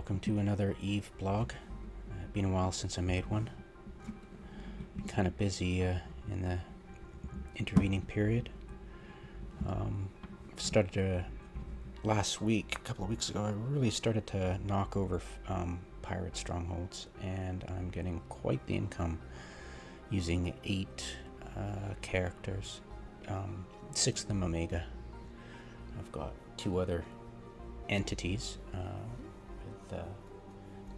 welcome to another Eve blog. Been a while since I made one. Kind of busy in the intervening period. Started last week, a couple of weeks ago, I really started to knock over pirate strongholds, and I'm getting quite the income using 8 characters, 6 of them Omega. I've got 2 other entities with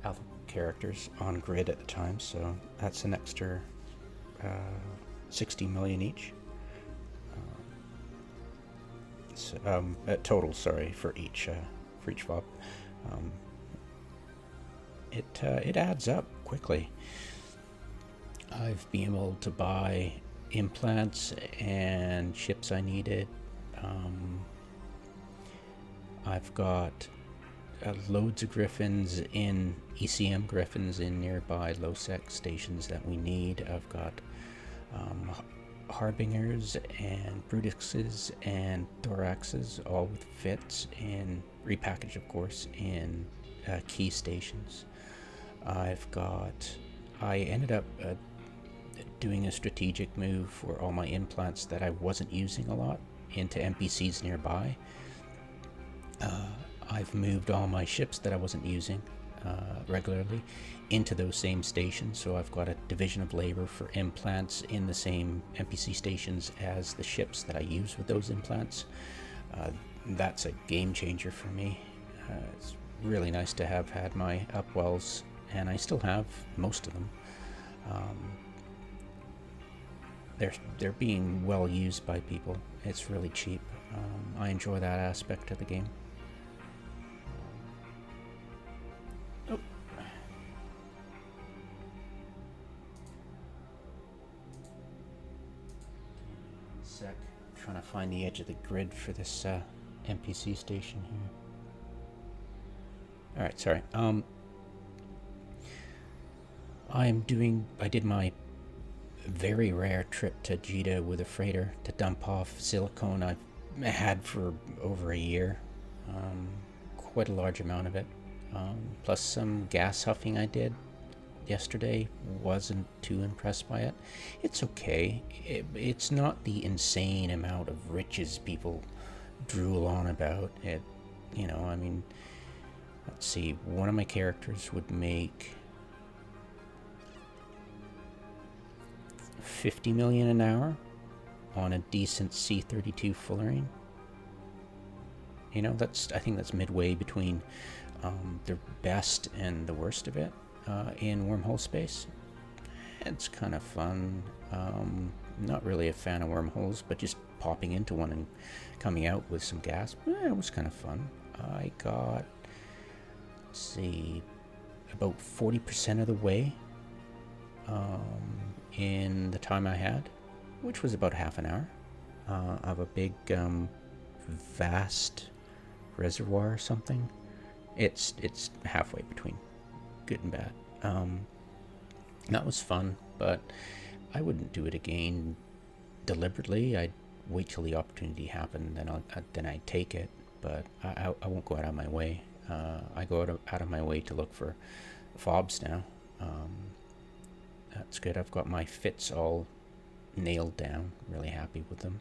alpha characters on grid at the time, so that's an extra 60 million each. Total, sorry, for each fob. It adds up quickly. I've been able to buy implants and ships I needed. I've got loads of griffins in ECM griffins in nearby low-sec stations that we need. I've got harbingers and brutuses and thoraxes, all with fits, and repackaged, of course, in key stations. I ended up doing a strategic move for all my implants that I wasn't using a lot into NPCs nearby. I've moved all my ships that I wasn't using regularly into those same stations, so I've got a division of labor for implants in the same NPC stations as the ships that I use with those implants. That's a game changer for me. It's really nice to have had my upwells, and I still have most of them. They're being well used by people. It's really cheap. I enjoy that aspect of the game. Trying to find the edge of the grid for this NPC station here. Alright, sorry. I did my very rare trip to Jeddah with a freighter to dump off silicone I've had for over a year. Quite a large amount of it. Plus some gas huffing I did yesterday. Wasn't too impressed by it. It's okay. It's not the insane amount of riches people drool on about it. Let's see, one of my characters would make 50 million an hour on a decent C32 fullerene. I think that's midway between the best and the worst of it. In wormhole space. It's kind of fun. Not really a fan of wormholes, but just popping into one and coming out with some gas, it was kind of fun. I got, about 40% of the way in the time I had, which was about half an hour, of a big vast reservoir or something. It's halfway between good and bad. That was fun, but I wouldn't do it again deliberately. I'd wait till the opportunity happened, then I'd take it, but I won't go out of my way. I go out of my way to look for fobs now. That's good. I've got my fits all nailed down, really happy with them.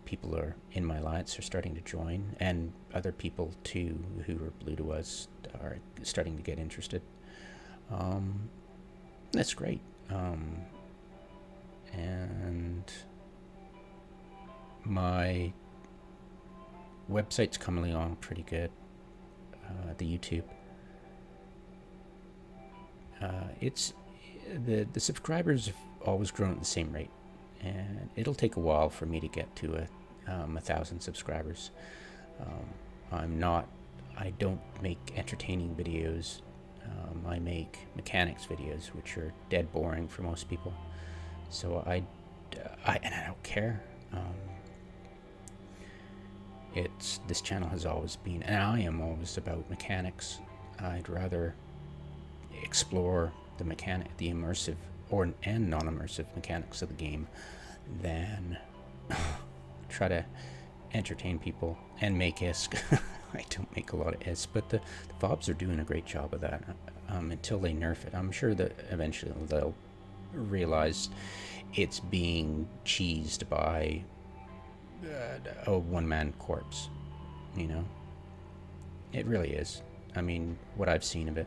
People are in my alliance are starting to join, and other people too who are blue to us are starting to get interested. That's great. And my website's coming along pretty good. The YouTube. It's the subscribers have always grown at the same rate, and it'll take a while for me to get to 1,000 subscribers. I don't make entertaining videos. I make mechanics videos, which are dead boring for most people. So I don't care. This channel has always been, and I am always about mechanics. I'd rather explore the immersive and non-immersive mechanics of the game than try to entertain people and make ISK. I don't make a lot of S, but the fobs are doing a great job of that until they nerf it. I'm sure that eventually they'll realize it's being cheesed by a one-man corpse, you know? It really is. I mean, what I've seen of it.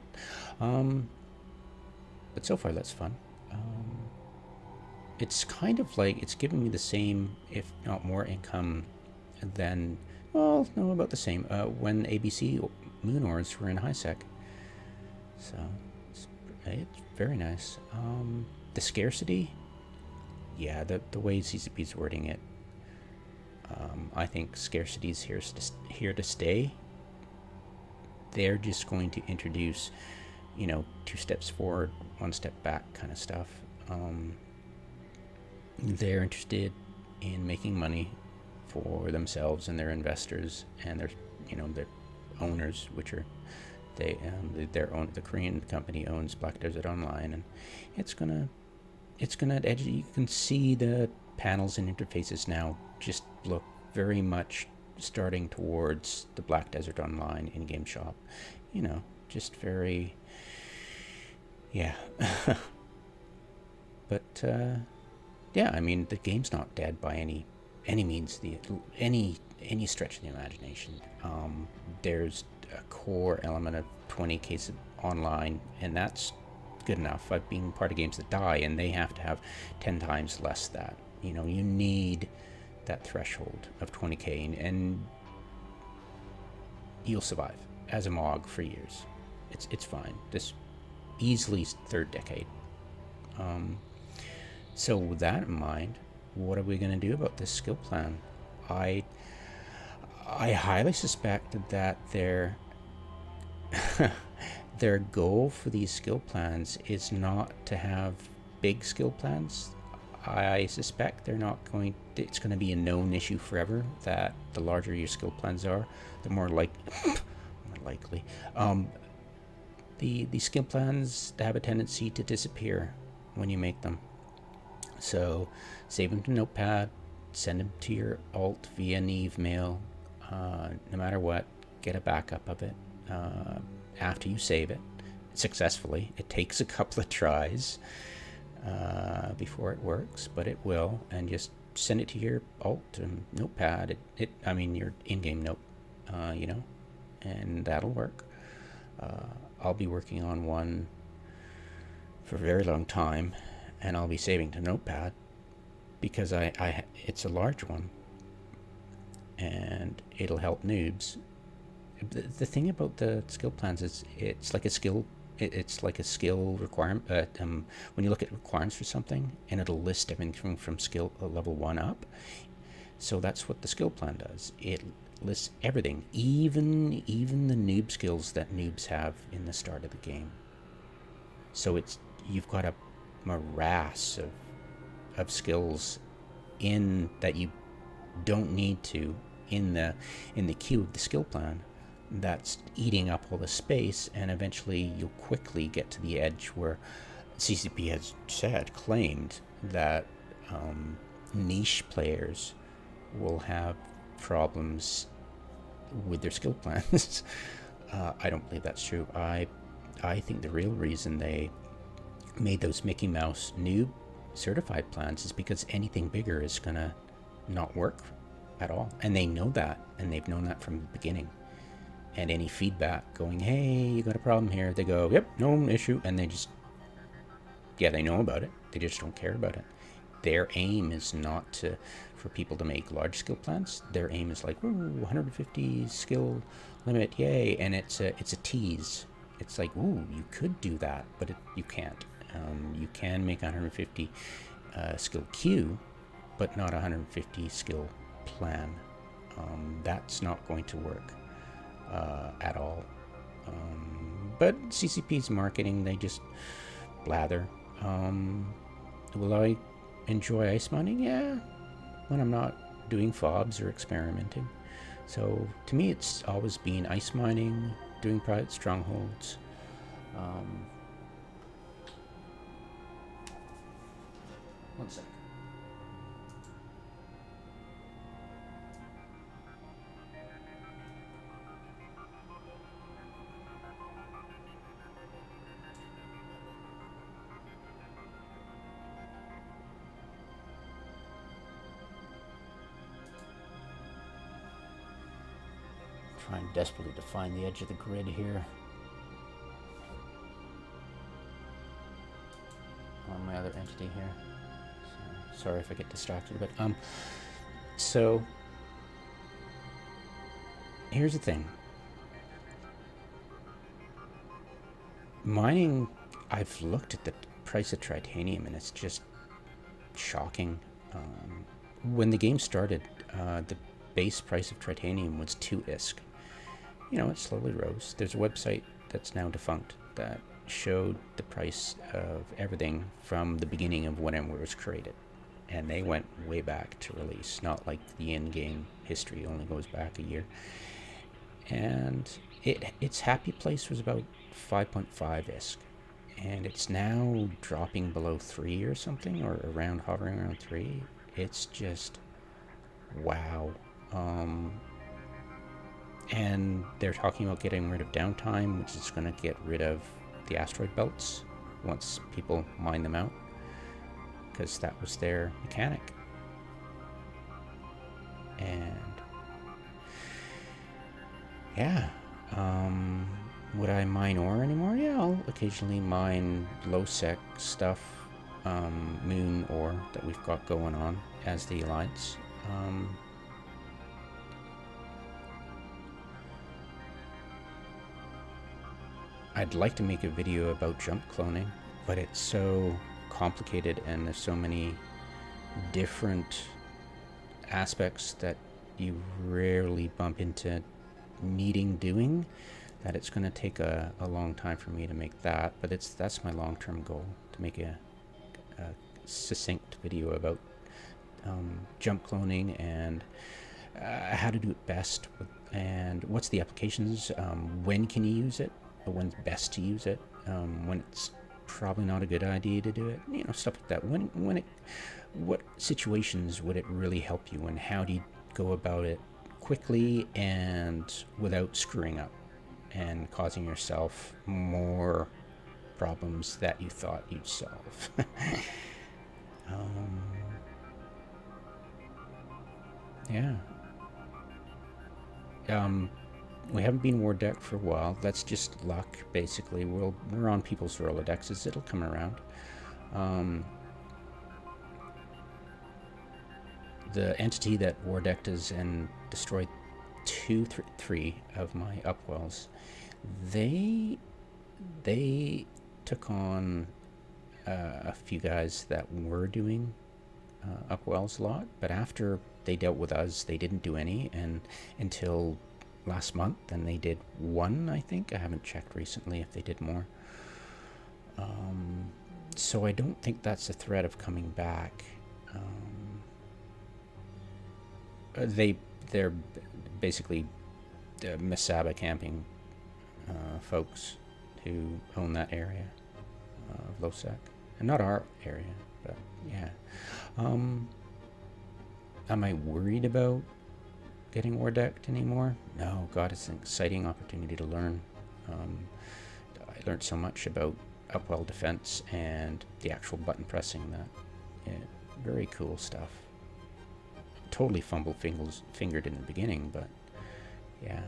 But so far, that's fun. It's kind of like, it's giving me the same, if not more income than, well, no, about the same, when ABC Moon Ores were in HiSec. So, it's very nice. The scarcity, yeah, the way CCP's wording it, I think scarcity's here to stay. They're just going to introduce, 2 steps forward, 1 step back kind of stuff. They're interested in making money for themselves and their investors and their owners, which are the Korean company owns Black Desert Online, and it's gonna you can see the panels and interfaces now just look very much starting towards the Black Desert Online in-game shop. Just very, yeah. But yeah, I mean, the game's not dead by any means, any stretch of the imagination. There's a core element of 20k online, and that's good enough. I've been part of games that die, and they have to have 10 times less that. You need that threshold of 20k, and you'll survive as a MOG for years. It's fine. This easily 3rd decade. So with that in mind, what are we going to do about this skill plan? I highly suspect that their goal for these skill plans is not to have big skill plans. I suspect they're not going to, it's going to be a known issue forever that the larger your skill plans are, the more likely the skill plans have a tendency to disappear when you make them. So save them to Notepad, send them to your alt via Neve mail, no matter what, get a backup of it. After you save it successfully, it takes a couple of tries before it works, but it will, and just send it to your alt and Notepad, your in-game note, and that'll work. I'll be working on one for a very long time, and I'll be saving to Notepad because it's a large one, and it'll help noobs. The thing about the skill plans is it's like a skill requirement. When you look at requirements for something, and it'll list everything from skill level 1 up. So that's what the skill plan does. It lists everything, even the noob skills that noobs have in the start of the game. So you've got a morass of skills in that you don't need to in the queue of the skill plan. That's eating up all the space, and eventually you'll quickly get to the edge where CCP has claimed that niche players will have problems with their skill plans. I don't believe that's true. I think the real reason they made those Mickey Mouse noob certified plans is because anything bigger is gonna not work at all, and they know that, and they've known that from the beginning. And any feedback going, hey, you got a problem here, they go, yep, no issue, and they know about it, they just don't care about it. Their aim is not for people to make large skill plans. Their aim is like, ooh, 150 skill limit, yay, and it's a tease. It's like, ooh, you could do that, but you can't. You can make 150 skill queue, but not 150 skill plan. That's not going to work at all. But CCP's marketing, they just blather. Will I enjoy ice mining? Yeah, when I'm not doing fobs or experimenting. So to me, it's always been ice mining, doing private strongholds. One sec. trying desperately to find the edge of the grid here on my other entity here. So, sorry if I get distracted, but so here's the thing. Mining, I've looked at the price of titanium and it's just shocking. When the game started, the base price of titanium was 2 ISK. You know, it slowly rose. There's a website that's now defunct that showed the price of everything from the beginning of when it was created. And they went way back to release, not like the in-game history only goes back a year. And its happy place was about 5.5 ISK. And it's now dropping below 3 or something, or around, hovering around 3. It's just, wow. And they're talking about getting rid of downtime, which is going to get rid of the asteroid belts once people mine them out, because that was their mechanic. And yeah, would I mine ore anymore? Yeah, I'll occasionally mine low-sec stuff, moon ore that we've got going on as the Alliance. I'd like to make a video about jump cloning, but it's so complicated and there's so many different aspects that you rarely bump into needing doing, that it's going to take a long time for me to make that. But that's my long-term goal, to make a succinct video about jump cloning and how to do it best, and what's the applications, when can you use it, when's best to use it, when it's probably not a good idea to do it, you know, stuff like that. What situations would it really help you, and how do you go about it quickly and without screwing up and causing yourself more problems that you thought you'd solve. Yeah. We haven't been war deck for a while. That's just luck, basically. We're on people's Rolodexes. It'll come around. The entity that war decked us and destroyed 3 of my upwells, they took on a few guys that were doing upwells a lot, but after they dealt with us, they didn't do any, and until last month, and they did 1, I think. I haven't checked recently if they did more. So I don't think that's a threat of coming back. They're basically Masaba camping folks who own that area of Losec, and not our area, but yeah. Am I worried about getting war decked anymore? No, God, it's an exciting opportunity to learn. I learned so much about upwell defense and the actual button pressing. Very cool stuff. Totally fingered in the beginning, but yeah.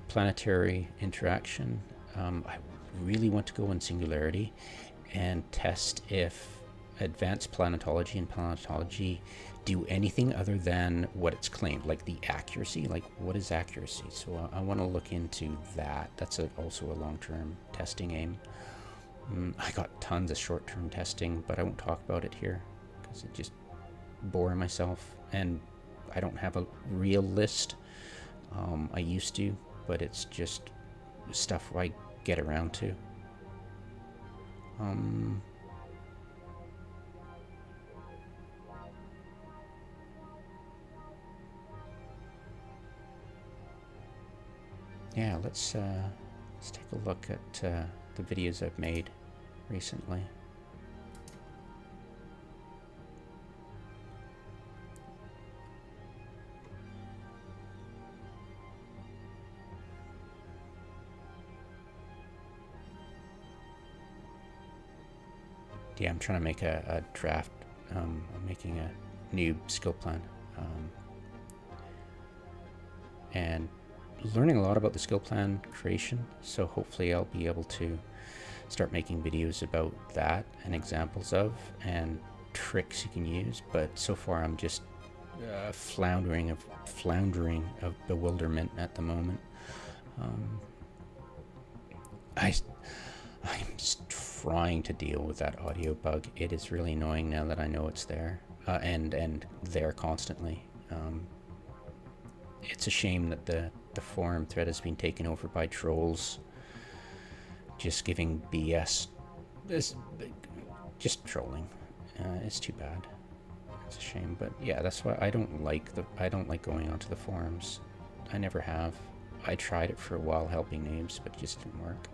Planetary interaction. I really want to go in Singularity and test if advanced planetology and planetology do anything other than what it's claimed, like the accuracy. Like, what is accuracy? So I want to look into that. That's also a long-term testing aim. I got tons of short-term testing, but I won't talk about it here because it just bore myself, and I don't have a real list. I used to, but it's just stuff I get around to. Yeah, let's take a look at the videos I've made recently. Yeah, I'm trying to make a draft. I'm making a noob skill plan. And learning a lot about the skill plan creation, so hopefully I'll be able to start making videos about that and examples of and tricks you can use. But so far I'm just floundering of bewilderment at the moment. I'm just trying to deal with that audio bug. It is really annoying now that I know it's there, and there constantly. It's a shame that the forum thread has been taken over by trolls, just giving BS. Just trolling. It's too bad. It's a shame, but yeah, that's why I don't like going onto the forums. I never have. I tried it for a while helping noobs, but it just didn't work.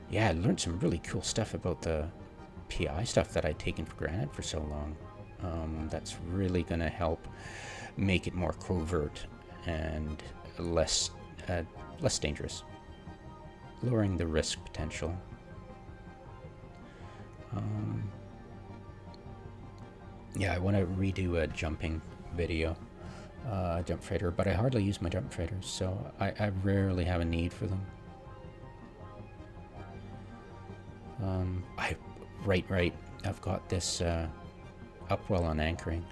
Yeah, I learned some really cool stuff about the PI stuff that I'd taken for granted for so long. That's really going to help make it more covert and less dangerous, lowering the risk potential. Yeah, I want to redo a jumping video, jump freighter, but I hardly use my jump freighters, so I rarely have a need for them. Right. I've got this upwell on anchoring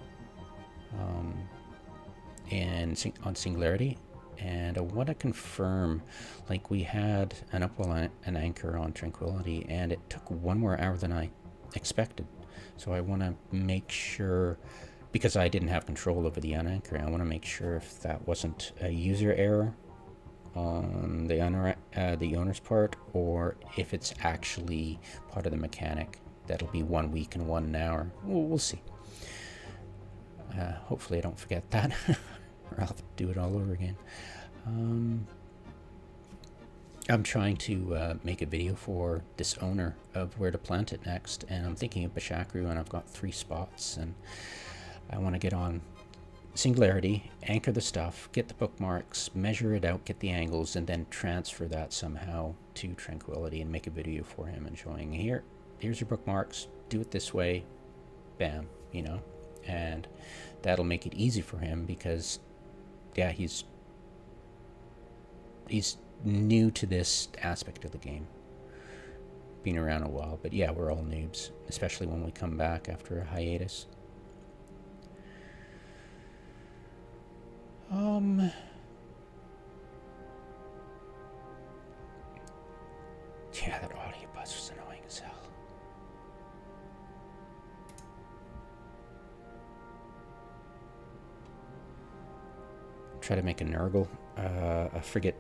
on Singularity, and I want to confirm, like, we had an upwell and anchor on Tranquility, and it took 1 more hour than I expected. So I want to make sure, because I didn't have control over the unanchoring, I want to make sure if that wasn't a user error on the owner's part, or if it's actually part of the mechanic. That'll be 1 week and 1 hour. We'll see. Hopefully I don't forget that, or I'll have to do it all over again. I'm trying to make a video for this owner of where to plant it next, and I'm thinking of Bashakru, and I've got 3 spots, and I want to get on Singularity, anchor the stuff, get the bookmarks, measure it out, get the angles, and then transfer that somehow to Tranquility and make a video for him and showing, here's your bookmarks, do it this way, bam, you know, and that'll make it easy for him because, yeah, he's new to this aspect of the game. Been around a while, but yeah, we're all noobs, especially when we come back after a hiatus. Yeah, that audio buzz was annoying as hell. Try to make a Nurgle, a frigate,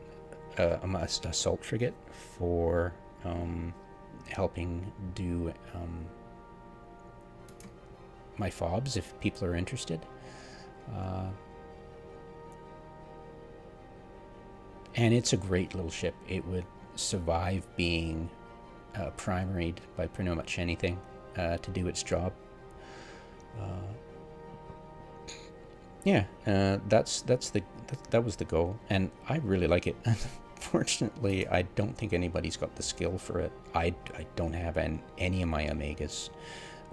a assault frigate for helping do my fobs if people are interested. And it's a great little ship. It would survive being primaried by pretty much anything to do its job. Yeah, that was the goal, and I really like it. Fortunately, I don't think anybody's got the skill for it. I don't have any of my Omegas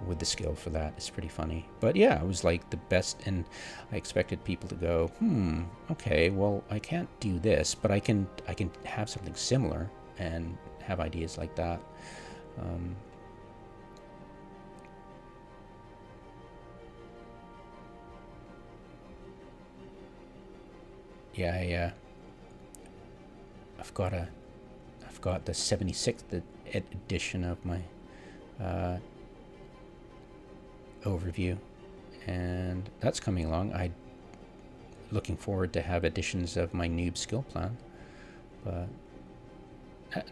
with the skill for that. It's pretty funny. But yeah, it was like the best, and I expected people to go, okay, well, I can't do this, but I can have something similar and have ideas like that. Yeah, I've got the 76th edition of my overview, and that's coming along. I'm looking forward to have editions of my noob skill plan, but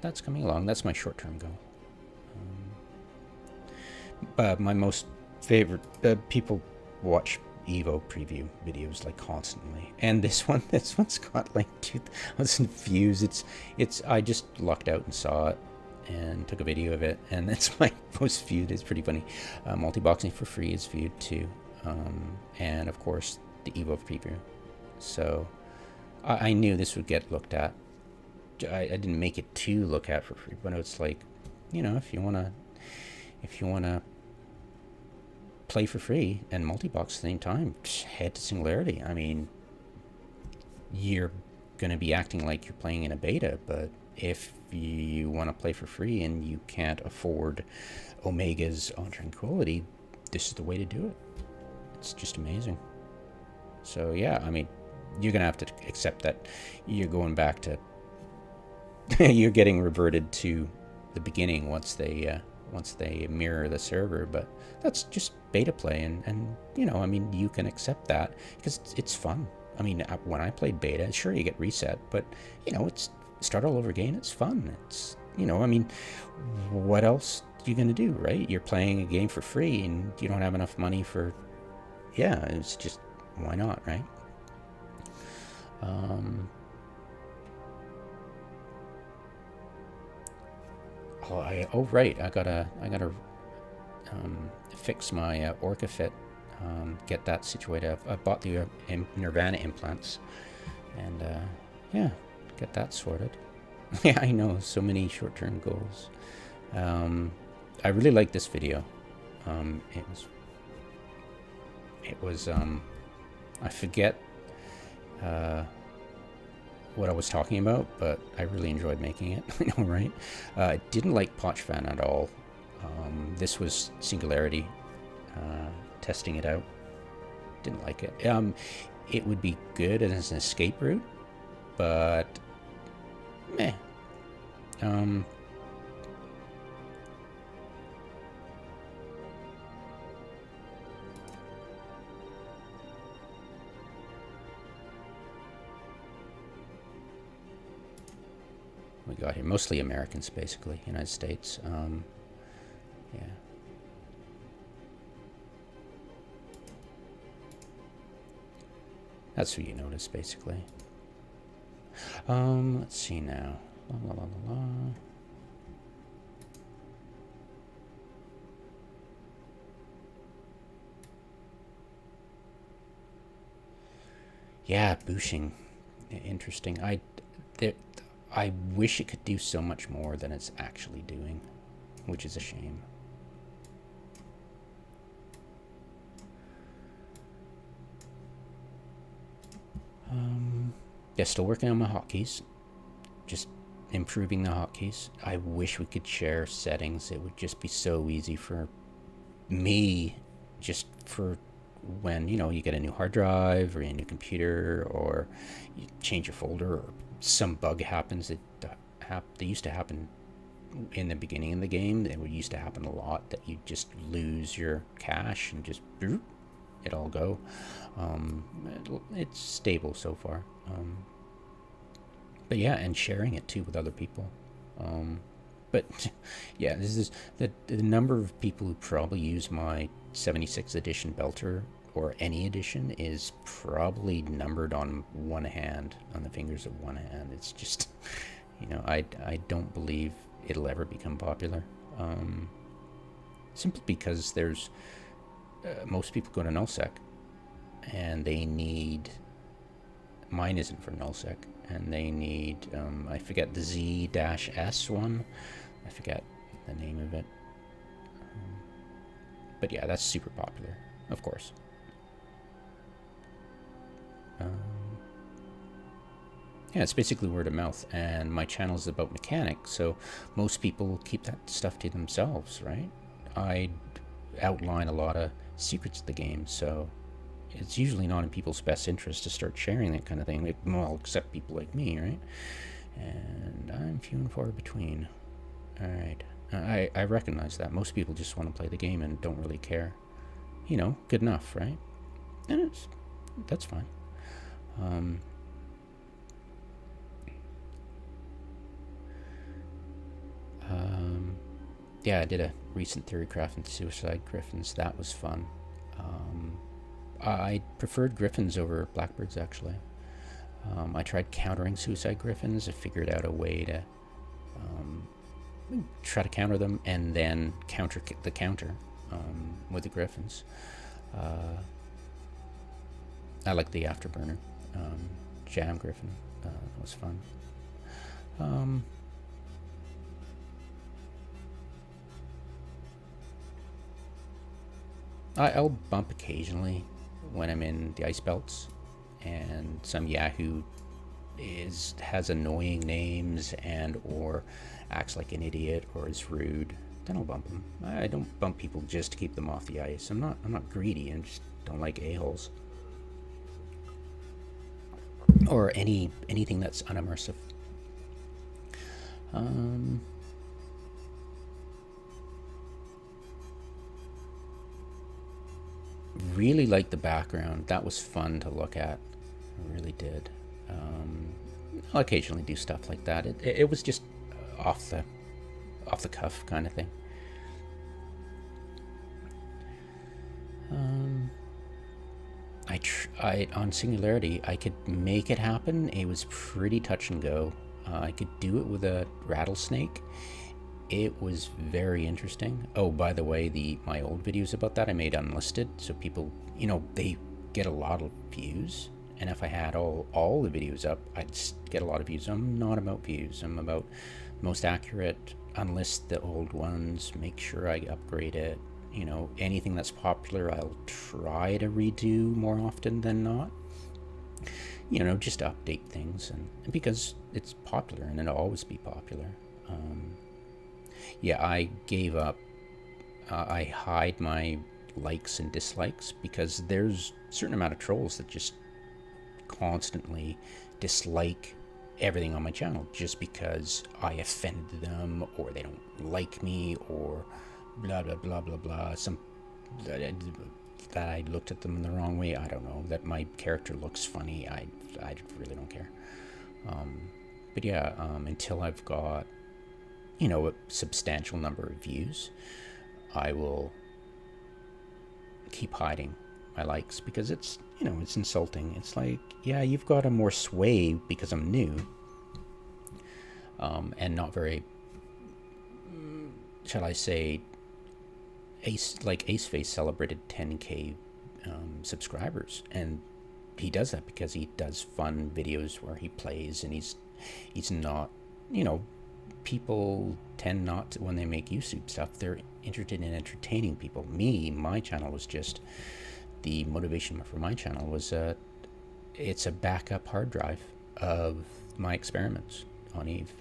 that's coming along. That's my short-term goal. But my most favorite, people watch Evo preview videos like constantly, and this one's got like 2,000 views. It's I just lucked out and saw it and took a video of it, and that's my most viewed. It's pretty funny. Multi-boxing for free is viewed too, and of course the Evo preview. So I knew this would get looked at. I didn't make it to look at for free, but it's like, if you wanna play for free and multi-box at the same time, head to Singularity. I mean, you're going to be acting like you're playing in a beta, but if you want to play for free and you can't afford Omega's on Tranquility, this is the way to do it. It's just amazing. So yeah, I mean, you're going to have to accept that you're going back to you're getting reverted to the beginning once they mirror the server, but that's just beta play, and you know, I mean, you can accept that because it's fun. I mean, when I played beta, sure, you get reset, but you know, it's start all over again. It's fun. It's, you know, I mean, what else are you gonna do, right? You're playing a game for free and you don't have enough money for, yeah, it's just, why not, right? Right, I gotta fix my Orca Fit, get that situated. I bought the Nirvana implants, and yeah, get that sorted. Yeah, I know, so many short-term goals. I really like this video. It was I forget what I was talking about, but I really enjoyed making it. I know, right? I didn't like Potchfan at all. This was Singularity, testing it out. Didn't like it. It would be good as an escape route, but meh. We got here mostly Americans, basically, United States. Yeah. That's who you notice, basically. Let's see now. La, la, la, la, la. Yeah, booshing. Interesting. I wish it could do so much more than it's actually doing, which is a shame. Yeah, still working on my hotkeys. Just improving the hotkeys. I wish we could share settings. It would just be so easy for me, just for when, you know, you get a new hard drive or a new computer, or you change your folder, or some bug happens. They used to happen in the beginning of the game. It used to happen a lot, that you just lose your cache and just it all go. It's stable so far, but yeah, and sharing it too with other people. But yeah, this is the number of people who probably use my 76 edition belter, or any edition, is probably numbered on one hand, on the fingers of one hand. It's just, you know, I don't believe it'll ever become popular, simply because there's most people go to nullsec, and they need, mine isn't for nullsec, and they need, I forget the Z-S one, I forget the name of it, but yeah, that's super popular, of course. Yeah, it's basically word of mouth, and my channel is about mechanics, so most people keep that stuff to themselves, right? I outline a lot of secrets of the game, so it's usually not in people's best interest to start sharing that kind of thing, well, except people like me, right? And I'm few and far between. Alright, I recognize that. Most people just want to play the game and don't really care. You know, good enough, right? And that's fine. Yeah, I did a recent theory craft into Suicide Griffins. That was fun. I preferred Griffins over Blackbirds, actually. I tried countering Suicide Griffins. I figured out a way to try to counter them, and then counter the counter with the Griffins. I like the Afterburner. Jam Griffin. That was fun. I'll bump occasionally when I'm in the ice belts, and some Yahoo has annoying names and or acts like an idiot or is rude. Then I'll bump them. I don't bump people just to keep them off the ice. I'm not greedy. I just don't like a-holes or anything that's unimmersive. Um, really liked the background. That was fun to look at. I really did. I'll occasionally do stuff like that. It was just off the cuff kind of thing. I on Singularity, I could make it happen. It was pretty touch and go. I could do it with a rattlesnake. It was very interesting. Oh, by the way, my old videos about that I made unlisted, so people, they get a lot of views. And if I had all the videos up, I'd get a lot of views. I'm not about views. I'm about most accurate. Unlist the old ones. Make sure I upgrade it. Anything that's popular, I'll try to redo more often than not. Just to update things, and because it's popular and it'll always be popular. Yeah, I gave up. I hide my likes and dislikes because there's a certain amount of trolls that just constantly dislike everything on my channel just because I offended them or they don't like me or blah blah blah blah blah. That I looked at them in the wrong way. I don't know. That my character looks funny. I really don't care. But yeah, until I've got a substantial number of views, I will keep hiding my likes because it's it's insulting. It's like, yeah, you've got a more sway because I'm new, and not very, shall I say, Aceface celebrated 10k subscribers, and he does that because he does fun videos where he plays, and he's not, people tend not to, when they make YouTube stuff, they're interested in entertaining people. My channel was just, the motivation for my channel was it's a backup hard drive of my experiments on Eve,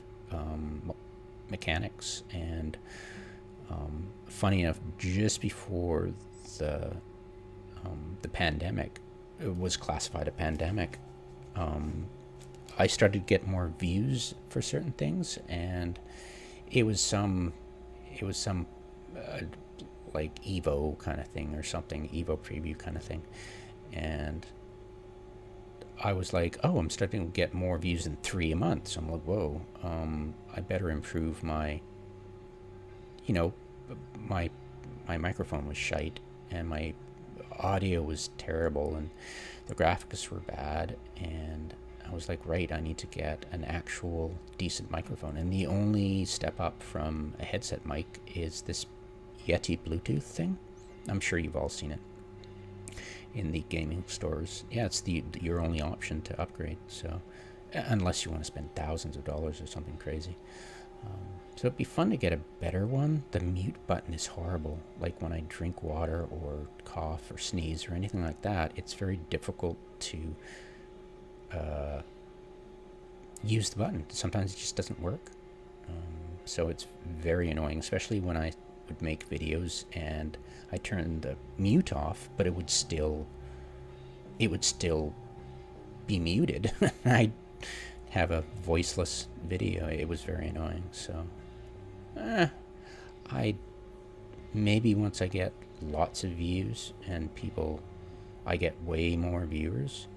mechanics, and funny enough, just before the pandemic, it was classified a pandemic, I started to get more views for certain things, and it was some like Evo kind of thing or something, Evo preview kind of thing, and I was like, oh, I'm starting to get more views than 3 a month. So I'm like, whoa, I better improve my, my microphone was shite and my audio was terrible and the graphics were bad, and I was like, right, I need to get an actual decent microphone, and the only step up from a headset mic is this Yeti Bluetooth thing. I'm sure you've all seen it in the gaming stores. Yeah, it's your only option to upgrade, so unless you want to spend thousands of dollars or something crazy. So it'd be fun to get a better one. The mute button is horrible. Like when I drink water or cough or sneeze or anything like that, it's very difficult to use the button. Sometimes it just doesn't work. So it's very annoying, especially when I would make videos and I turned the mute off, but it would still be muted. I'd have a voiceless video. It was very annoying. So I maybe once I get lots of views and I get way more viewers,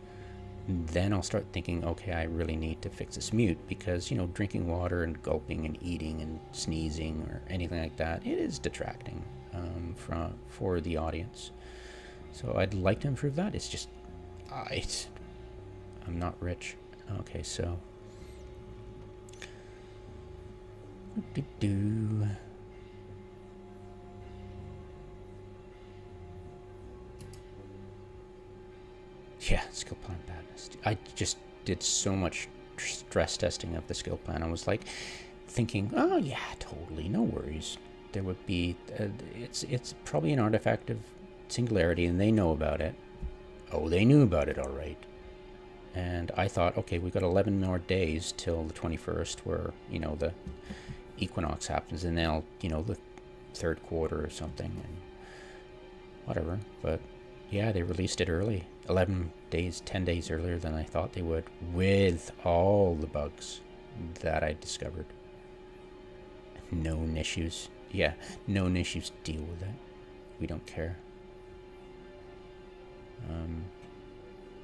then I'll start thinking, okay, I really need to fix this mute, because drinking water and gulping and eating and sneezing or anything like that, it is detracting for the audience. So I'd like to improve that. It's just I'm not rich. Okay, so yeah, skill plan badness. I just did so much stress testing of the skill plan. I was like thinking, oh yeah, totally, no worries. There would be it's probably an artifact of Singularity, and they know about it. Oh, they knew about it, all right. And I thought, okay, we've got 11 more days till the 21st, where the equinox happens, and then the third quarter or something, and whatever. But yeah, they released it early, 11 days, 10 days earlier than I thought they would, with all the bugs that I discovered. Known issues. Yeah, known issues, deal with it. We don't care.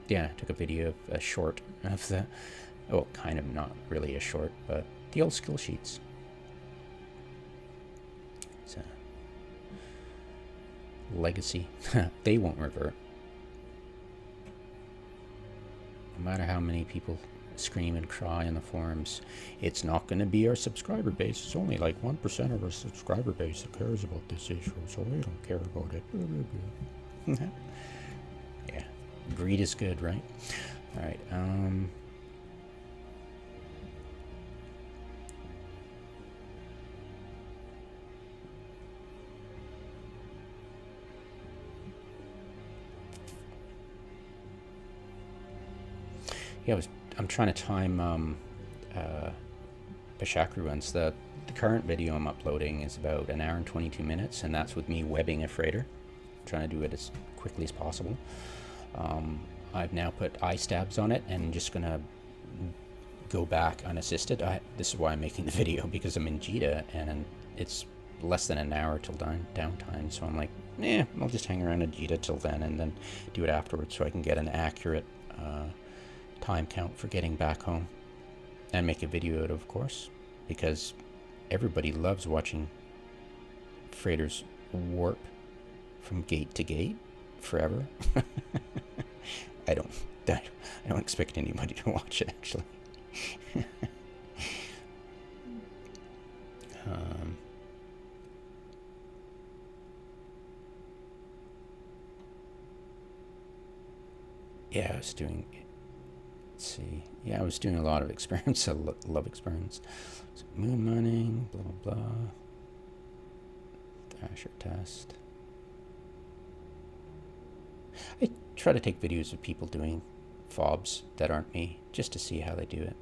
Yeah, I took a video of a short of the, well, kind of not really a short, but the old skill sheets. It's a legacy. They won't revert. No matter how many people scream and cry in the forums, it's not going to be our subscriber base. It's only like 1% of our subscriber base that cares about this issue, so we don't care about it. Yeah, greed is good, right? All right. Yeah, I'm trying to time Bashakru runs. The current video I'm uploading is about an hour and 22 minutes, and that's with me webbing a freighter. I'm trying to do it as quickly as possible. I've now put eye stabs on it and just gonna go back unassisted. This is why I'm making the video, because I'm in JITA and it's less than an hour till downtime, so I'm like, I'll just hang around in JITA till then and then do it afterwards, so I can get an accurate time count for getting back home, and make a video out of course, because everybody loves watching freighters warp from gate to gate forever. I don't expect anybody to watch it, actually. Yeah, I was doing. Let's see. Yeah, I was doing a lot of experiments. I love experiments. So moon mining, blah blah blah. Thrasher test. I try to take videos of people doing fobs that aren't me, just to see how they do it.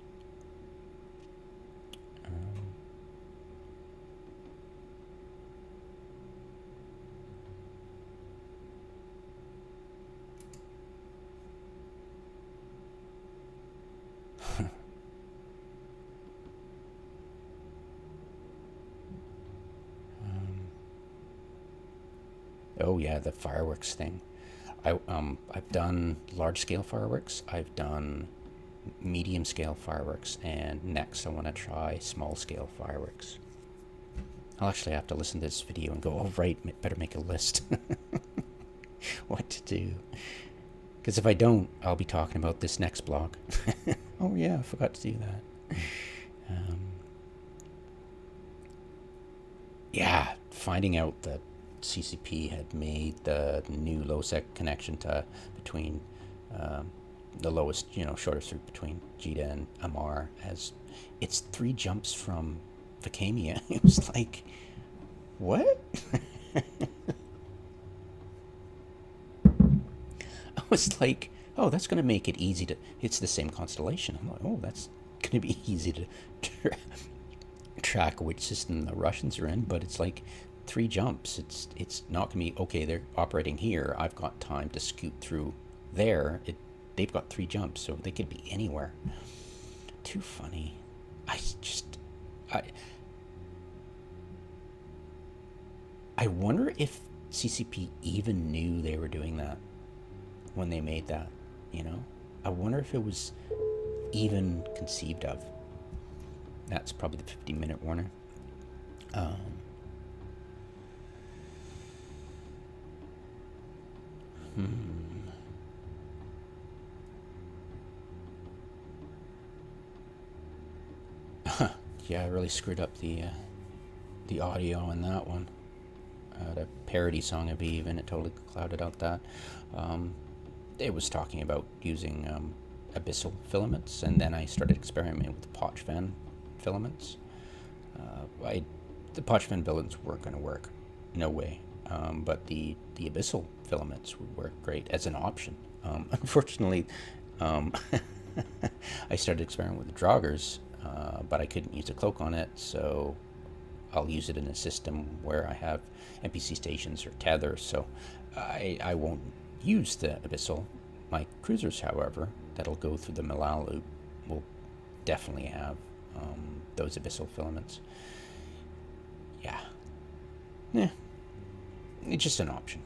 Oh yeah, the fireworks thing. I've done large-scale fireworks. I've done medium-scale fireworks, and next I want to try small-scale fireworks. I'll actually have to listen to this video and go, oh right, better make a list. What to do. Because if I don't, I'll be talking about this next blog. Oh yeah, I forgot to do that. Yeah, finding out that CCP had made the new low-sec connection between the lowest, shortest route between JITA and Amar, as it's 3 jumps from Vicamia. It was like, what? I was like, oh, that's going to make it easy to. It's the same constellation. I'm like, oh, that's going to be easy to track which system the Russians are in, but it's like 3 jumps. It's not gonna be okay. They're operating here. I've got time to scoot through there. They've got 3 jumps, so they could be anywhere. Too funny. I wonder if CCP even knew they were doing that when they made that. I wonder if it was even conceived of. That's probably the 50-minute warner. Yeah, I really screwed up the audio in that one. The parody song of Eve, and it totally clouded out that. It was talking about using abyssal filaments, and then I started experimenting with the Pochvan filaments. The Pochvan filaments weren't going to work. No way. but the abyssal filaments would work great as an option. Unfortunately, um, I started experimenting with the Draugrs, but I couldn't use a cloak on it, so I'll use it in a system where I have NPC stations or tethers, so I won't use the abyssal. My cruisers, however, that'll go through the Malal loop will definitely have those abyssal filaments. Yeah. It's just an option.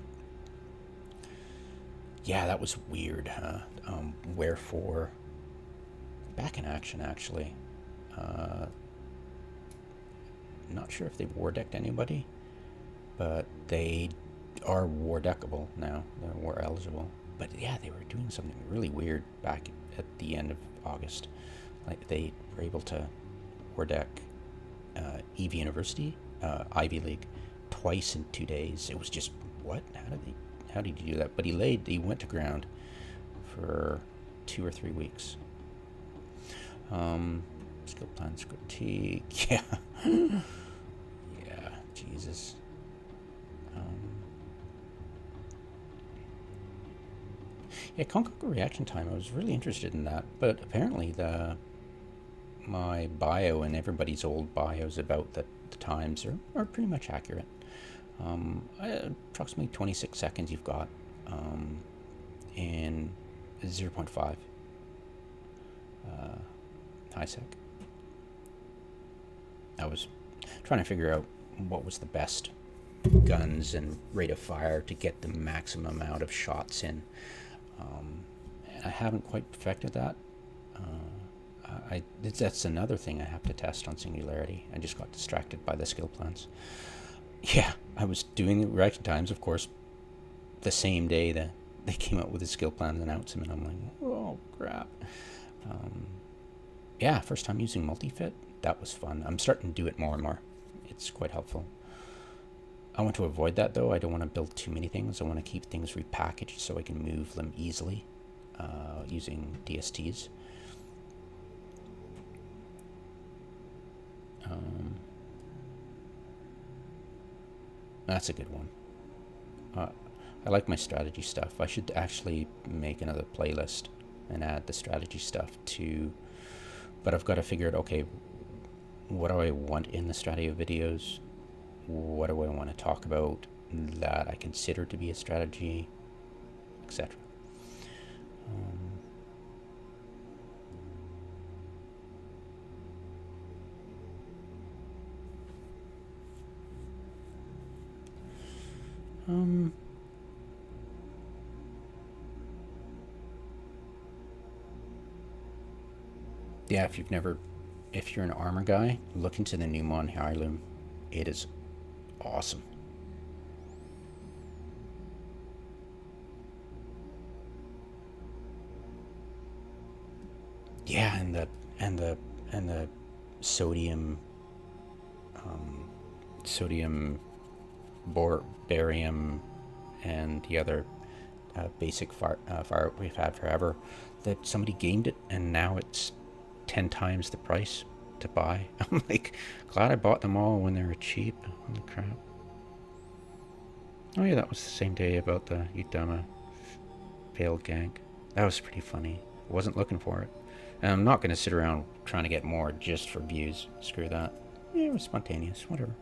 Yeah, that was weird, huh? Wherefore, back in action, actually. Not sure if they've war decked anybody, but they are war deckable now. They're war eligible. But yeah, they were doing something really weird back at the end of August. Like they were able to war deck EV University, Ivy League, twice in 2 days. It was just what? How did he do that? But he went to ground for 2 or 3 weeks. Skill plans critique. Yeah. Yeah, Jesus. Yeah, Conquer reaction time, I was really interested in that, but apparently my bio and everybody's old bios about the times are pretty much accurate. Approximately 26 seconds you've got in 0.5 high sec. I was trying to figure out what was the best guns and rate of fire to get the maximum amount of shots in. And I haven't quite perfected that. That's another thing I have to test on Singularity. I just got distracted by the skill plans. Yeah, I was doing the reaction times, of course, the same day that they came out with the skill plans announcement. I'm like, oh, crap. Yeah, first time using multi-fit. That was fun. I'm starting to do it more and more. It's quite helpful. I want to avoid that, though. I don't want to build too many things. I want to keep things repackaged so I can move them easily using DSTs. That's a good one. I like my strategy stuff. I should actually make another playlist and add the strategy stuff to... But I've got to figure out, okay, what do I want in the strategy videos? What do I want to talk about that I consider to be a strategy, etc. Yeah, if you're an armor guy, look into the new Mon Heirloom. It is awesome. Yeah, and the sodium barium and the other basic fire we've had forever, that somebody gamed it and now it's 10 times the price to buy. I'm like, glad I bought them all when they were cheap. Holy crap. Oh yeah, that was the same day about the Udama failed gank. That was pretty funny. I wasn't looking for it. And I'm not going to sit around trying to get more just for views. Screw that. Yeah, it was spontaneous. Whatever.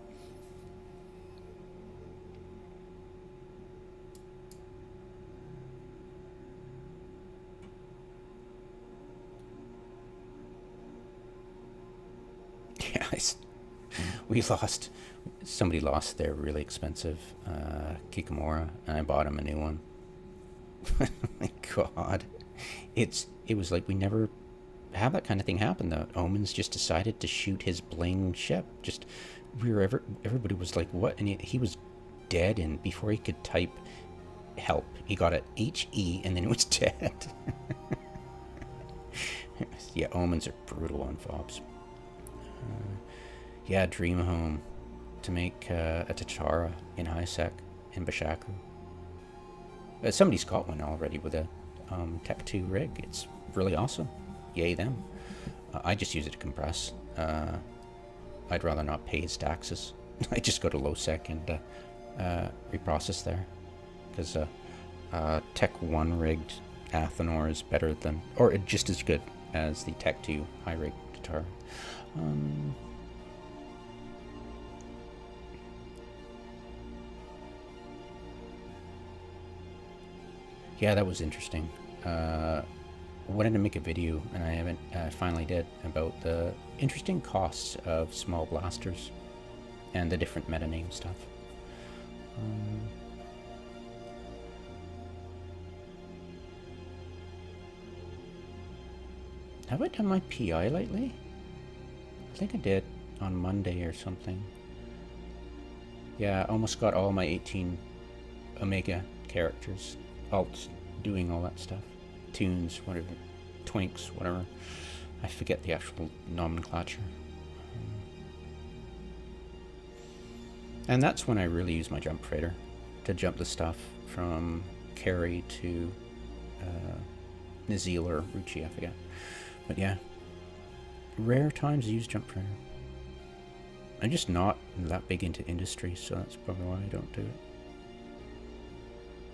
Yeah, somebody lost their really expensive Kikamura, and I bought him a new one. My God. It was like we never have that kind of thing happen, though. Omens just decided to shoot his bling ship. Everybody was like, what? And he was dead, and before he could type help, he got an HE, and then it was dead. Yeah, Omens are brutal on FOBs. Yeah, Dream Home to make a Tatara in high sec in Bashakru. Somebody's got one already with a Tech 2 rig. It's really awesome. Yay them. I just use it to compress. I'd rather not pay his taxes. I just go to low sec and reprocess there, because Tech 1 rigged Athanor is better than, or just as good as the Tech 2 high rigged guitar. Yeah, that was interesting. Wanted to make a video, and I haven't. Finally did, about the interesting costs of small blasters and the different meta name stuff. Have I done my PI lately? I think I did on Monday or something. Yeah, I almost got all my 18 Omega characters, alts, doing all that stuff. Tunes, whatever, twinks, whatever. I forget the actual nomenclature. And that's when I really use my jump freighter to jump the stuff from Kerry to Nazil or Ruchi, I forget. But yeah, rare times I use jump freighter. I'm just not that big into industry, so that's probably why I don't do it.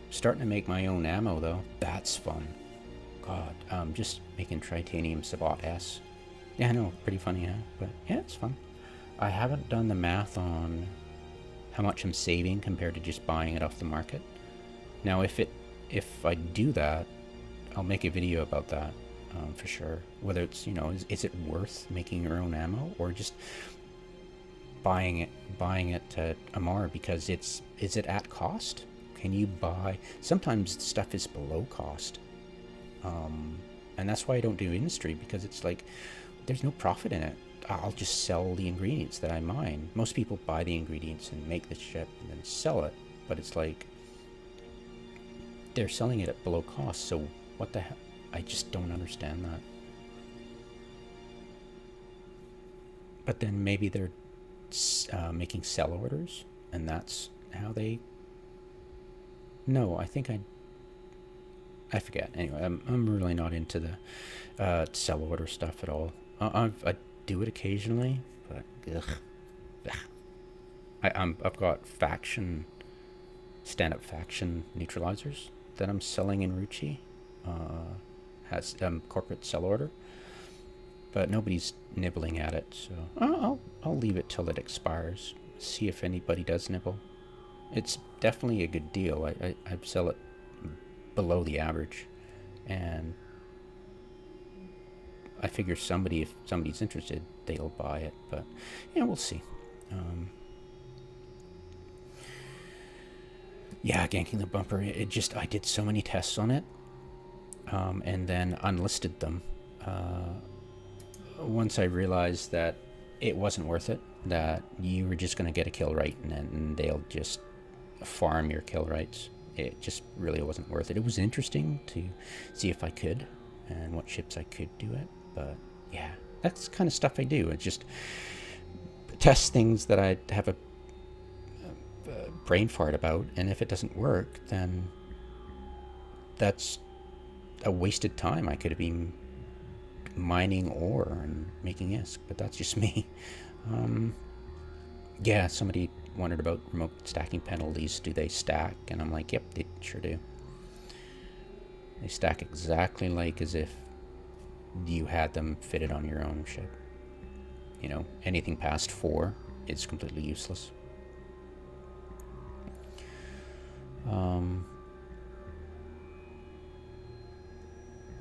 Starting to make my own ammo though, that's fun. God, just making Tritanium Sabot S. Yeah, I know, pretty funny, huh? But yeah, it's fun. I haven't done the math on how much I'm saving compared to just buying it off the market. Now, if I do that, I'll make a video about that for sure. Whether it's, you know, is it worth making your own ammo or just buying it to Amar, because is it at cost? Can you buy? Sometimes stuff is below cost. And that's why I don't do industry, because it's like there's no profit in it. I'll just sell the ingredients that I mine. Most people buy the ingredients and make the ship and then sell it, but it's like they're selling it at below cost. So what the hell? I just don't understand that. But then maybe they're making sell orders, and that's how they. No, I think I forget. Anyway, I'm really not into the sell order stuff at all. I do it occasionally, but I've got stand-up faction neutralizers that I'm selling in Ruchi. Has corporate sell order, but nobody's nibbling at it, so I'll leave it till it expires. See if anybody does nibble. It's definitely a good deal. I sell it below the average, and I figure if somebody's interested, they'll buy it. But yeah, we'll see. Yeah, ganking the bumper. I did so many tests on it, and then unlisted them. Once I realized that it wasn't worth it, that you were just going to get a kill right, and they'll just farm your kill rights. It just really wasn't worth it. It was interesting to see if I could and what ships I could do it, but yeah, that's the kind of stuff I do. I just test things that I have a brain fart about, and if it doesn't work, then that's a wasted time. I could have been mining ore and making ISK, but that's just me. Yeah, somebody wondered about remote stacking penalties. Do they stack? And I'm like, yep, they sure do. They stack exactly like as if you had them fitted on your own ship. You know, anything past 4 is completely useless.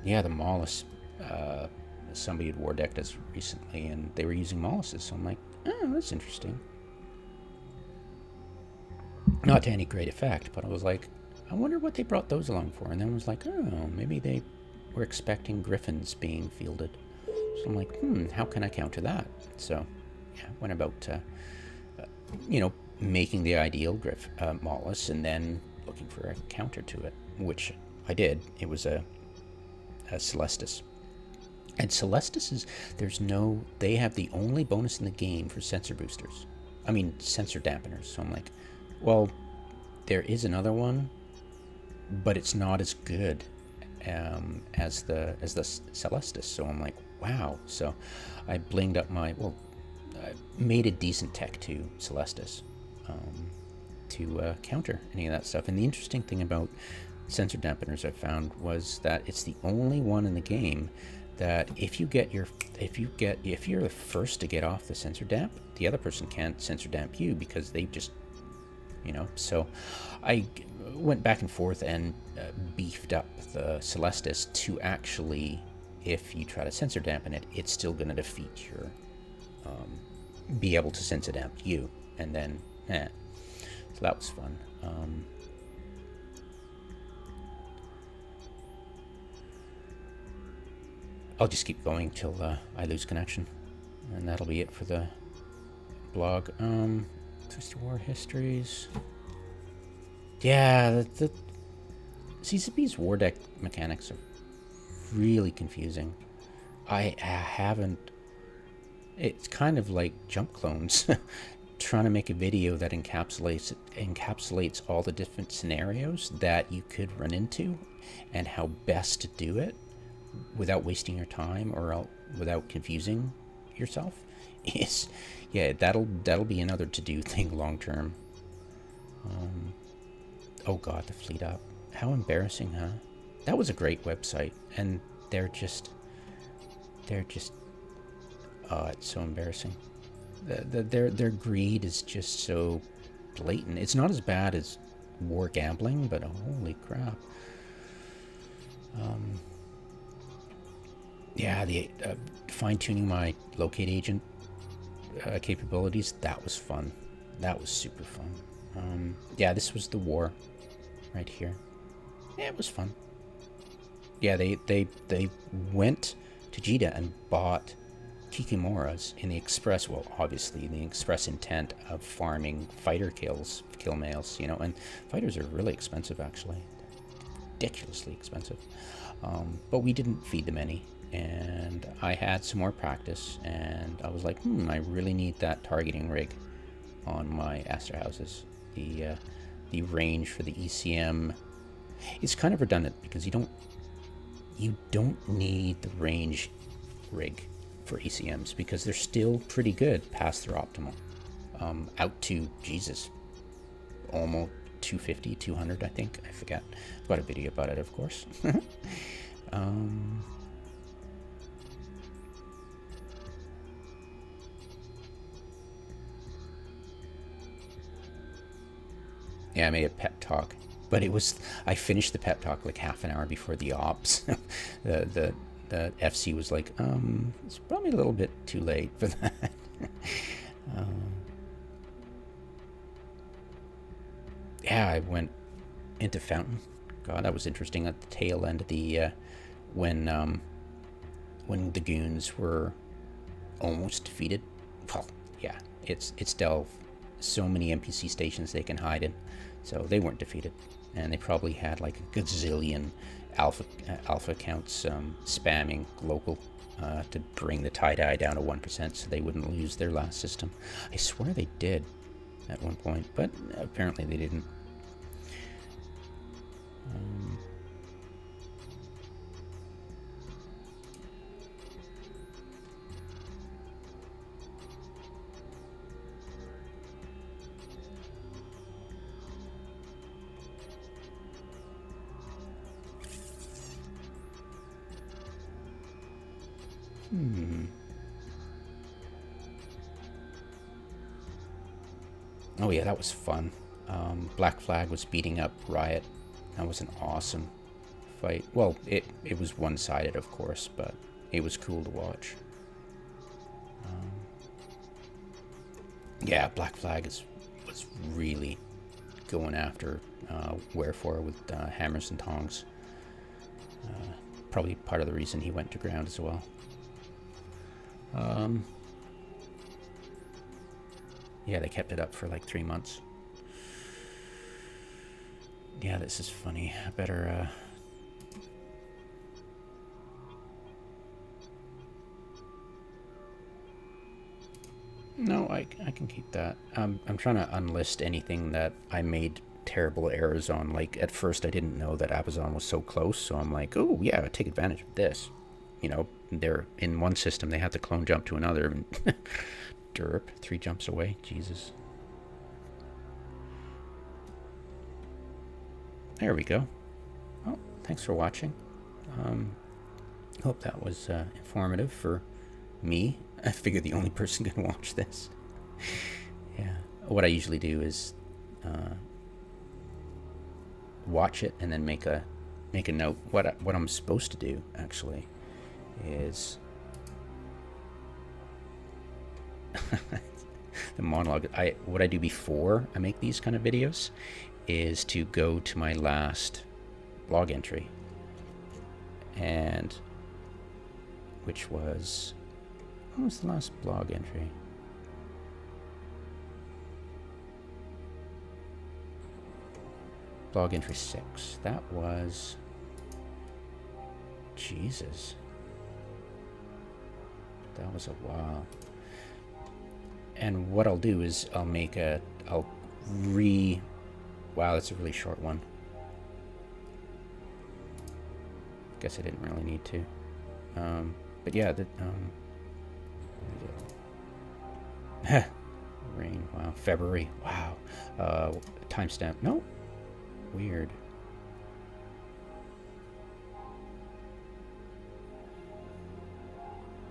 Yeah, the Mollusk. Somebody had war decked us recently, and they were using Mollusks, so I'm like, oh, that's interesting. Not to any great effect, but I was like, I wonder what they brought those along for. And then I was like, oh, maybe they were expecting Griffins being fielded. So I'm like, how can I counter that? So, yeah, went about, making the ideal Mollusk, and then looking for a counter to it, which I did. It was a Celestis. And Celestis they have the only bonus in the game for sensor boosters. I mean, sensor dampeners. So I'm like, well, there is another one, but it's not as good as the Celestis. So I'm like, wow. So I blinged up I made a decent Tech 2 Celestis. counter any of that stuff. And the interesting thing about sensor dampeners I found was that it's the only one in the game that if you're the first to get off the sensor damp, the other person can't sensor damp you because they just, So I went back and forth and beefed up the Celestis to actually, if you try to sensor dampen it, it's still going to defeat your, be able to sensor damp you, and then, so that was fun. I'll just keep going till I lose connection, and that'll be it for the blog. Twisted War Histories. Yeah, the CCP's war deck mechanics are really confusing. I haven't... It's kind of like Jump Clones. Trying to make a video that encapsulates all the different scenarios that you could run into and how best to do it without wasting your time or without confusing yourself is, that'll be another to-do thing long term. Oh god, the fleet up. How embarrassing, huh? That was a great website, and they're just oh, it's so embarrassing. Their greed is just so blatant. It's not as bad as war gambling, but holy crap. The fine-tuning my locate agent capabilities, that was fun. That was super fun. This was the war right here. Yeah, it was fun. Yeah, they went to Jita and bought Kikimoras in the express, well, obviously in the express intent of farming fighter kill males, and fighters are really expensive, actually. Ridiculously expensive. But we didn't feed them any, and I had some more practice, and I was like, I really need that targeting rig on my Aster houses. The range for the ECM is kind of redundant because you don't need the range rig for ECMs because they're still pretty good past their optimal. Out to, Jesus, almost 250, 200, I think. I forget. I've got a video about it, of course. I made a pep talk, but I finished the pep talk like half an hour before the ops. the FC was like, it's probably a little bit too late for that. I went into Fountain. God, that was interesting at the tail end of the, when the goons were almost defeated. Well, yeah, it's Delve. So many NPC stations they can hide in. So they weren't defeated. And they probably had like a gazillion alpha accounts spamming local to bring the tie-dye down to 1% so they wouldn't lose their last system. I swear they did at one point, but apparently they didn't. Oh yeah, that was fun. Black Flag was beating up Riot. That was an awesome fight. Well, it was one-sided, of course, but it was cool to watch. Black Flag was really going after Wherefore with hammers and tongs. Probably part of the reason he went to ground as well. They kept it up for like 3 months. Yeah, this is funny. I better, No, I can keep that. I'm trying to unlist anything that I made terrible errors on. Like, at first I didn't know that Amazon was so close, so I'm like, oh, yeah, take advantage of this. They're in one system, they have to clone jump to another, and derp, 3 jumps away, Jesus. There we go. Well, thanks for watching. Hope that was informative for me. I figured the only person can watch this. Yeah. What I usually do is watch it and then make a note. What I'm supposed to do actually is the monologue. What I do before I make these kind of videos is to go to my last blog entry, and which was, what was the last blog entry? Blog entry 6. That was, Jesus, that was a while. And what I'll do is wow, that's a really short one. Guess I didn't really need to. But yeah, rain, wow, February, wow. Timestamp, no, weird.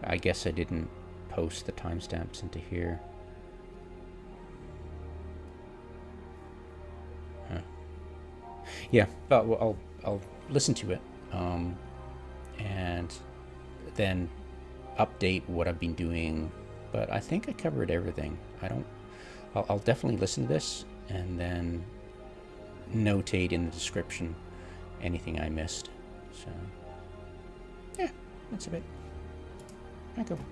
I guess I didn't post the timestamps into here. Huh. Yeah, but I'll listen to it, and then update what I've been doing. But I think I covered everything. I'll definitely listen to this and then notate in the description anything I missed. So yeah, that's a bit. Back over.